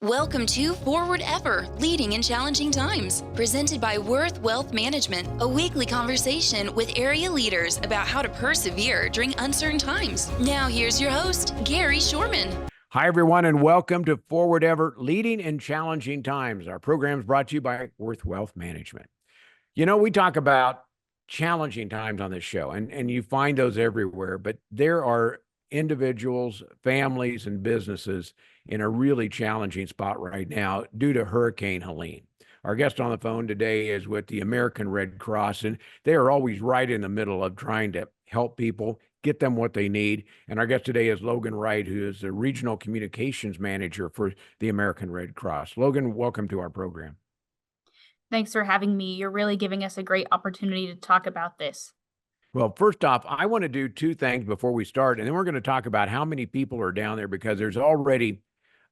Welcome to Forward Ever, Leading in Challenging Times, presented by Worth Wealth Management, a weekly conversation with area leaders about how to persevere during uncertain times. Now here's your host, Gary Shorman. Hi, everyone, and welcome to Forward Ever, Leading in Challenging Times. Our program is brought to you by Worth Wealth Management. You know, we talk about challenging times on this show, and you find those everywhere, but there are individuals, families, and businesses in a really challenging spot right now due to Hurricane Helene. Our guest on the phone today is with the American Red Cross, and they are always right in the middle of trying to help people, get them what they need. And our guest today is Logan Wright, who is the Regional Communications Manager for the American Red Cross. Logan, welcome to our program. Thanks for having me. You're really giving us a great opportunity to talk about this. Well, first off, I want to do two things before we start, and then we're going to talk about how many people are down there, because there's already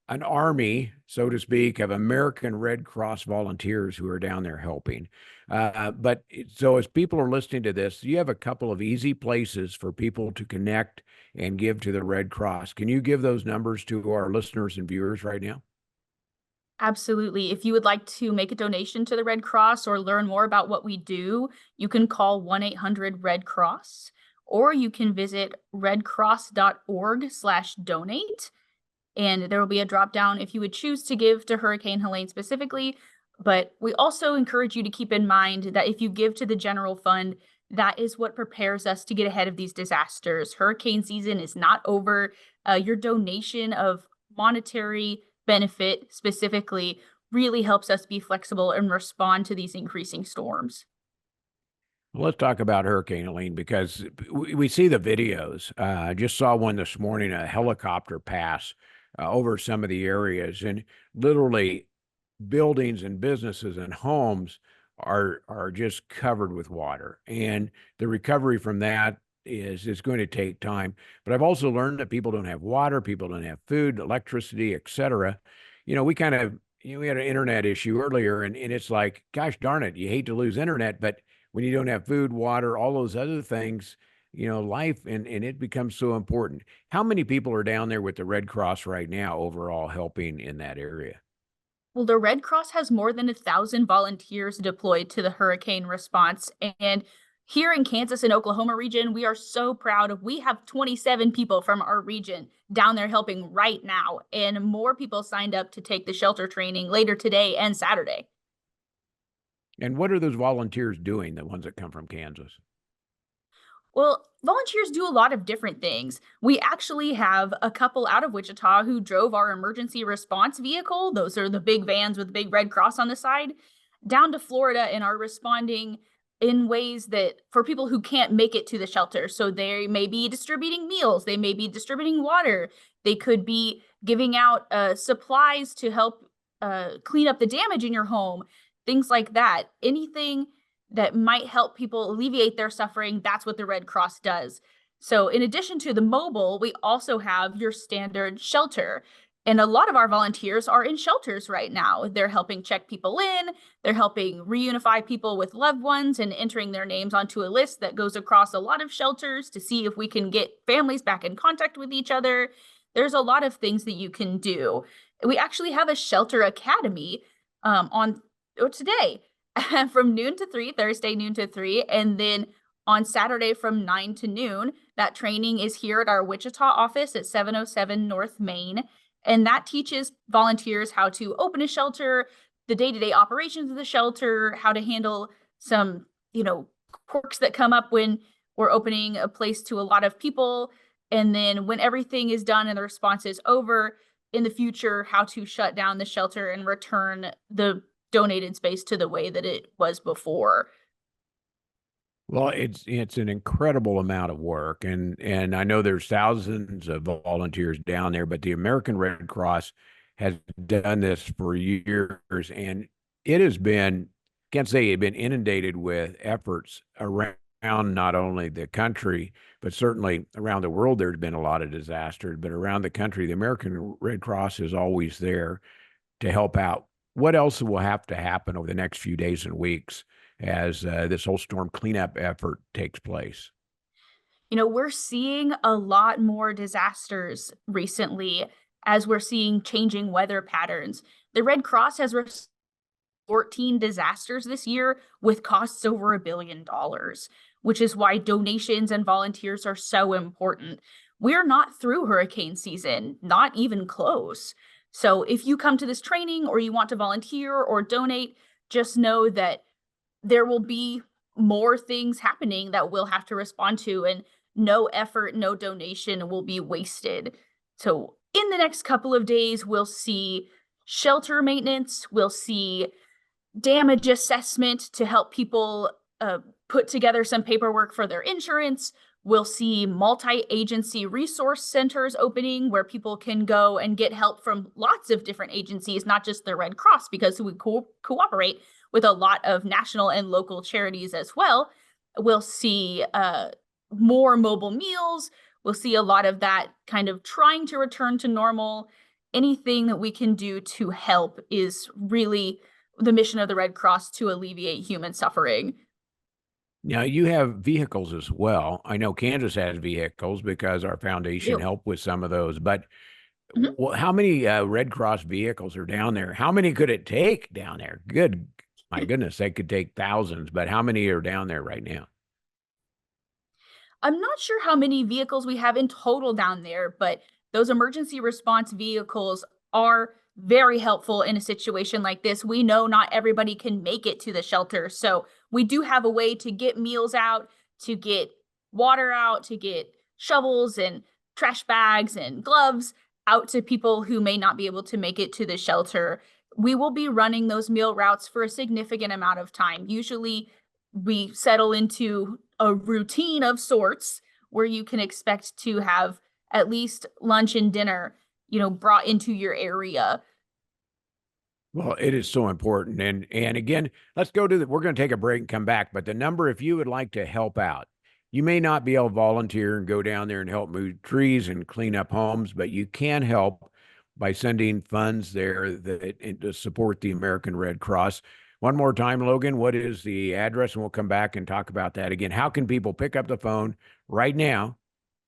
an army, so to speak, of American Red Cross volunteers who are down there helping. So as people are listening to this, you have a couple of easy places for people to connect and give to the Red Cross. Can you give those numbers to our listeners and viewers right now? Absolutely. If you would like to make a donation to the Red Cross or learn more about what we do, you can call 1-800-RED-CROSS, or you can visit redcross.org/donate. And there will be a drop down if you would choose to give to Hurricane Helene specifically. But we also encourage you to keep in mind that if you give to the general fund, that is what prepares us to get ahead of these disasters. Hurricane season is not over. Your donation of monetary benefit specifically really helps us be flexible and respond to these increasing storms. Well, let's talk about Hurricane Helene, because we see the videos. I just saw one this morning, a helicopter pass over some of the areas, and literally buildings and businesses and homes are just covered with water. And the recovery from that is going to take time. But I've also learned that people don't have water, people don't have food, electricity, et cetera. You know, we had an internet issue earlier, and it's like, gosh darn it, you hate to lose internet, but when you don't have food, water, all those other things, life, and it becomes so important. How many people are down there with the Red Cross right now overall helping in that area? Well, the Red Cross has more than 1,000 volunteers deployed to the hurricane response. And here in Kansas and Oklahoma region, we are so proud. We have 27 people from our region down there helping right now. And more people signed up to take the shelter training later today and Saturday. And what are those volunteers doing, the ones that come from Kansas? Well, volunteers do a lot of different things. We actually have a couple out of Wichita who drove our emergency response vehicle. Those are the big vans with the big Red Cross on the side, down to Florida, and are responding in ways that for people who can't make it to the shelter. So they may be distributing meals, they may be distributing water, they could be giving out supplies to help clean up the damage in your home, things like that. Anything that might help people alleviate their suffering, that's what the Red Cross does. So in addition to the mobile, we also have your standard shelter. And a lot of our volunteers are in shelters right now. They're helping check people in, they're helping reunify people with loved ones and entering their names onto a list that goes across a lot of shelters to see if we can get families back in contact with each other. There's a lot of things that you can do. We actually have a shelter academy today. From noon to 3, Thursday noon to 3, and then on Saturday from 9 to noon. That training is here at our Wichita office at 707 North Main, and that teaches volunteers how to open a shelter, the day-to-day operations of the shelter, how to handle some, quirks that come up when we're opening a place to a lot of people, and then when everything is done and the response is over, in the future, how to shut down the shelter and return the donated space to the way that it was before. Well, it's an incredible amount of work, and I know there's thousands of volunteers down there, but the American Red Cross has done this for years, and it has been, can't say it's been inundated with efforts around not only the country, but certainly around the world. There's been a lot of disasters, but around the country, the American Red Cross is always there to help out. What else will have to happen over the next few days and weeks as this whole storm cleanup effort takes place? We're seeing a lot more disasters recently. as we're seeing changing weather patterns. The Red Cross has 14 disasters this year with costs over $1 billion, which is why donations and volunteers are so important. We're not through hurricane season, not even close. So if you come to this training or you want to volunteer or donate, just know that there will be more things happening that we'll have to respond to, and no effort, no donation will be wasted. So in the next couple of days, we'll see shelter maintenance, we'll see damage assessment to help people put together some paperwork for their insurance. We'll see multi-agency resource centers opening where people can go and get help from lots of different agencies, not just the Red Cross, because we cooperate with a lot of national and local charities as well. We'll see more mobile meals. We'll see a lot of that kind of trying to return to normal. Anything that we can do to help is really the mission of the Red Cross, to alleviate human suffering. Now, you have vehicles as well. I know Kansas has vehicles because our foundation helped with some of those. But how many Red Cross vehicles are down there? How many could it take down there? My goodness, they could take thousands. But how many are down there right now? I'm not sure how many vehicles we have in total down there, but those emergency response vehicles are very helpful in a situation like this. We know not everybody can make it to the shelter, so we do have a way to get meals out, to get water out, to get shovels and trash bags and gloves out to people who may not be able to make it to the shelter. We will be running those meal routes for a significant amount of time. Usually we settle into a routine of sorts where you can expect to have at least lunch and dinner, brought into your area. Well, it is so important. And again, let's go to we're going to take a break and come back. But the number, if you would like to help out, you may not be able to volunteer and go down there and help move trees and clean up homes, but you can help by sending funds there to support the American Red Cross. One more time, Logan, what is the address? And we'll come back and talk about that again. How can people pick up the phone right now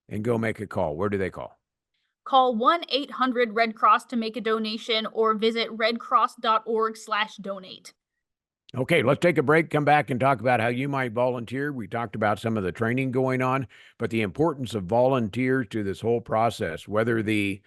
and go make a call? Where do they call? Call 1-800-RED-CROSS to make a donation, or visit redcross.org/donate. Okay, let's take a break, come back and talk about how you might volunteer. We talked about some of the training going on, but the importance of volunteers to this whole process, whether the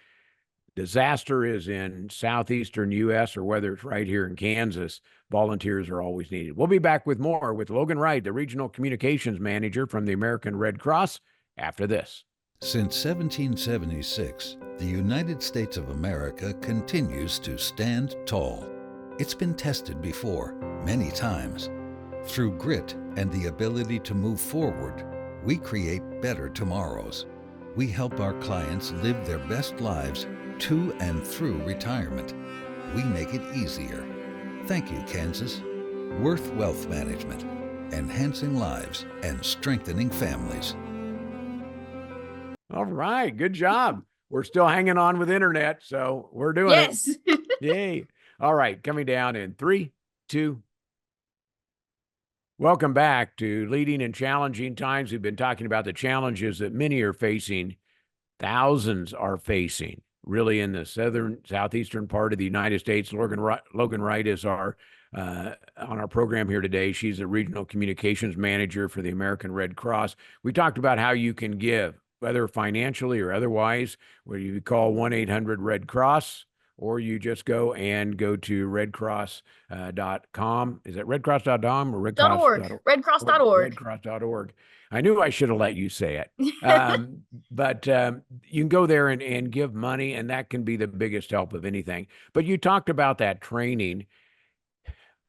disaster is in southeastern U.S. or whether it's right here in Kansas, volunteers are always needed. We'll be back with more with Logan Wright, the Regional Communications Manager from the American Red Cross, after this. Since 1776, the United States of America continues to stand tall. It's been tested before, many times. Through grit and the ability to move forward, we create better tomorrows. We help our clients live their best lives to and through retirement. We make it easier. Thank you, Kansas. Worth Wealth Management, enhancing lives and strengthening families. All right, good job. We're still hanging on with internet, so we're doing it. Yay. All right, coming down in 3, 2. Welcome back to Leading in Challenging Times. We've been talking about the challenges that many are facing, thousands are facing, really in the southeastern part of the United States. Logan Wright is on our program here today. She's the Regional Communications Manager for the American Red Cross. We talked about how you can give, whether financially or otherwise, where you call 1-800-RED-CROSS, or you just go to redcross.com. Is that redcross.com or redcross.org? Redcross.org. Redcross.org. I knew I should have let you say it. But you can go there and give money, and that can be the biggest help of anything. But you talked about that training.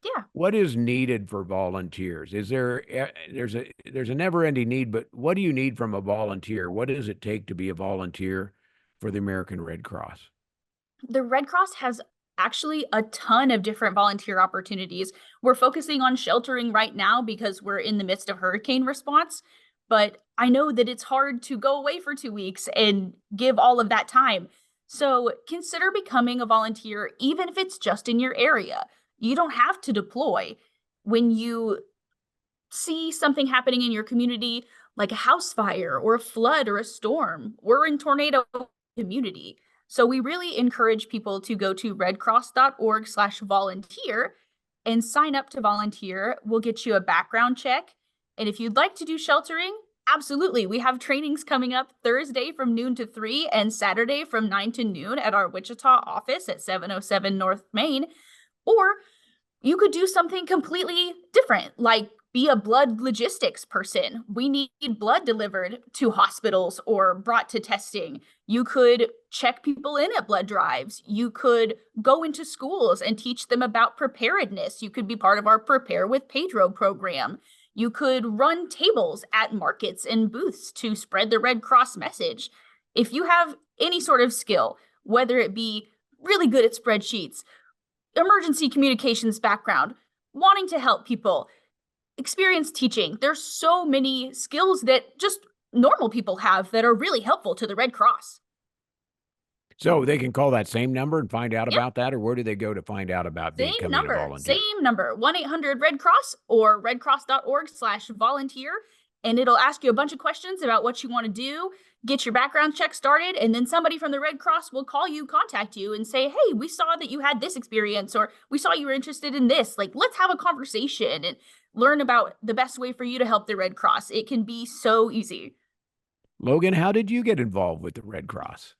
Yeah. What is needed for volunteers? Is there's a never-ending need, but what do you need from a volunteer? What does it take to be a volunteer for the American Red Cross? The Red Cross has actually a ton of different volunteer opportunities. We're focusing on sheltering right now because we're in the midst of hurricane response, but I know that it's hard to go away for 2 weeks and give all of that time. So consider becoming a volunteer, even if it's just in your area. You don't have to deploy. When you see something happening in your community, like a house fire or a flood or a storm, we're in tornado community. So we really encourage people to go to redcross.org/volunteer and sign up to volunteer. We'll get you a background check. And if you'd like to do sheltering, absolutely. We have trainings coming up Thursday from noon to 3 and Saturday from 9 to noon at our Wichita office at 707 North Main. Or you could do something completely different, like be a blood logistics person. We need blood delivered to hospitals or brought to testing. You could check people in at blood drives. You could go into schools and teach them about preparedness. You could be part of our Prepare with Pedro program. You could run tables at markets and booths to spread the Red Cross message. If you have any sort of skill, whether it be really good at spreadsheets, emergency communications background, wanting to help people, experience teaching, there's so many skills that just normal people have that are really helpful to the Red Cross. So they can call that same number and find out Yep. about that, or where do they go to find out about Same becoming a number, volunteer? 1-800-RED-CROSS or redcross.org/volunteer. And it'll ask you a bunch of questions about what you want to do, get your background check started, and then somebody from the Red Cross will call you, contact you, and say, hey, we saw that you had this experience, or we saw you were interested in this. Like, let's have a conversation and learn about the best way for you to help the Red Cross. It can be so easy. Logan, how did you get involved with the Red Cross?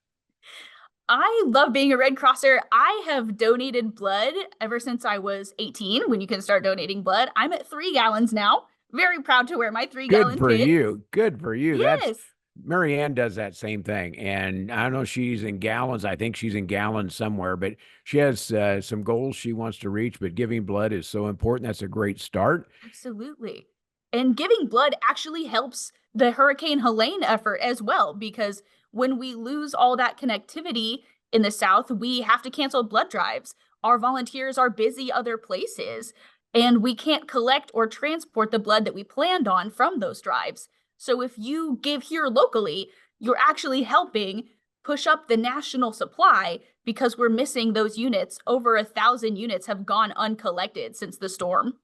I love being a Red Crosser. I have donated blood ever since I was 18, when you can start donating blood. I'm at 3 gallons now. Very proud to wear my 3-gallon Good for pin. you. Good for you. Yes. That's Marianne does that same thing. And I don't know if she's in gallons. I think she's in gallons somewhere, but she has some goals she wants to reach, but giving blood is so important. That's a great start. Absolutely. And giving blood actually helps the Hurricane Helene effort as well, because when we lose all that connectivity in the South, we have to cancel blood drives. Our volunteers are busy other places, and we can't collect or transport the blood that we planned on from those drives. So if you give here locally, you're actually helping push up the national supply, because we're missing those units. Over 1,000 units have gone uncollected since the storm.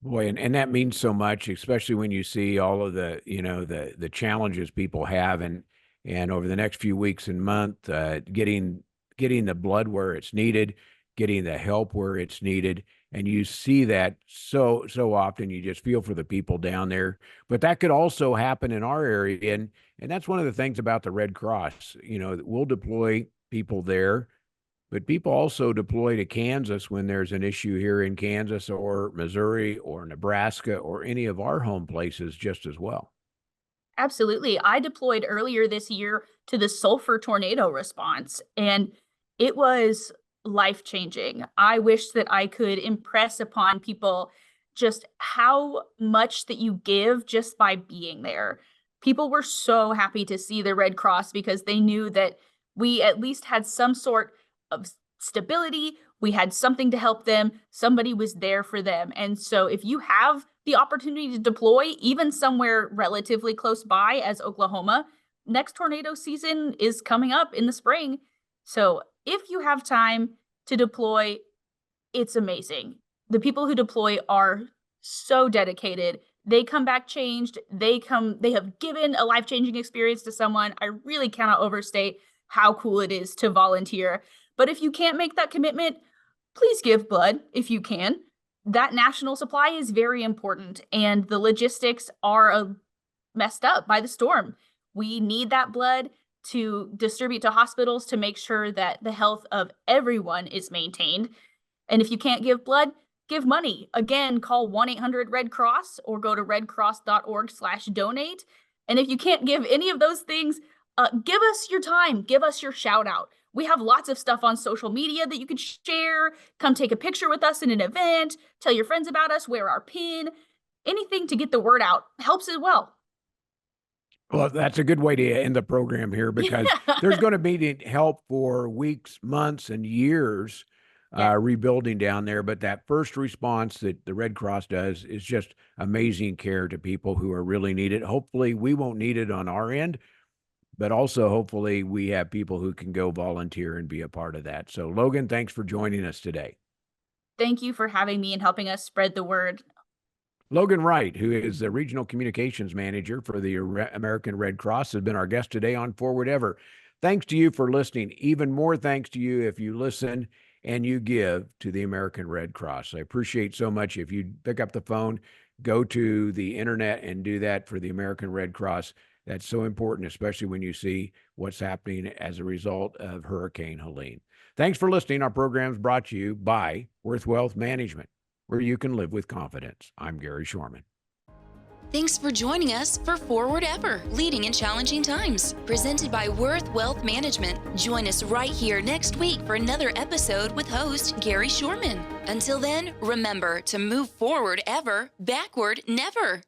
Boy, and that means so much, especially when you see all of the, the challenges people have, and over the next few weeks and month, getting the blood where it's needed, getting the help where it's needed, and you see that so often. You just feel for the people down there, but that could also happen in our area, and that's one of the things about the Red Cross. We'll deploy people there. But people also deploy to Kansas when there's an issue here in Kansas or Missouri or Nebraska or any of our home places just as well. Absolutely. I deployed earlier this year to the Sulphur tornado response, and it was life-changing. I wish that I could impress upon people just how much that you give just by being there. People were so happy to see the Red Cross because they knew that we at least had some sort of stability. We had something to help them. Somebody was there for them. And so if you have the opportunity to deploy even somewhere relatively close by as Oklahoma, next tornado season is coming up in the spring. So if you have time to deploy, it's amazing. The people who deploy are so dedicated. They come back changed. They have given a life-changing experience to someone. I really cannot overstate how cool it is to volunteer. But if you can't make that commitment, please give blood if you can. That national supply is very important, and the logistics are messed up by the storm. We need that blood to distribute to hospitals to make sure that the health of everyone is maintained. And if you can't give blood, give money. Again, call 1-800-RED-CROSS or go to redcross.org/donate. And if you can't give any of those things, give us your time, give us your shout out. We have lots of stuff on social media that you can share. Come take a picture with us in an event, tell your friends about us, wear our pin. Anything to get the word out helps as well. Well, that's a good way to end the program here, because there's going to be help for weeks, months, and years rebuilding down there. But that first response that the Red Cross does is just amazing care to people who are really needed. Hopefully we won't need it on our end, but also hopefully we have people who can go volunteer and be a part of that. So Logan, thanks for joining us today. Thank you for having me and helping us spread the word. Logan Wright, who is the Regional Communications Manager for the American Red Cross, has been our guest today on Forward Ever. Thanks to you for listening. Even more thanks to you if you listen and you give to the American Red Cross. I appreciate so much if you pick up the phone, go to the internet and do that for the American Red Cross. That's so important, especially when you see what's happening as a result of Hurricane Helene. Thanks for listening. Our program is brought to you by Worth Wealth Management, where you can live with confidence. I'm Gary Shorman. Thanks for joining us for Forward Ever, Leading in Challenging Times, presented by Worth Wealth Management. Join us right here next week for another episode with host Gary Shorman. Until then, remember to move forward ever, backward never.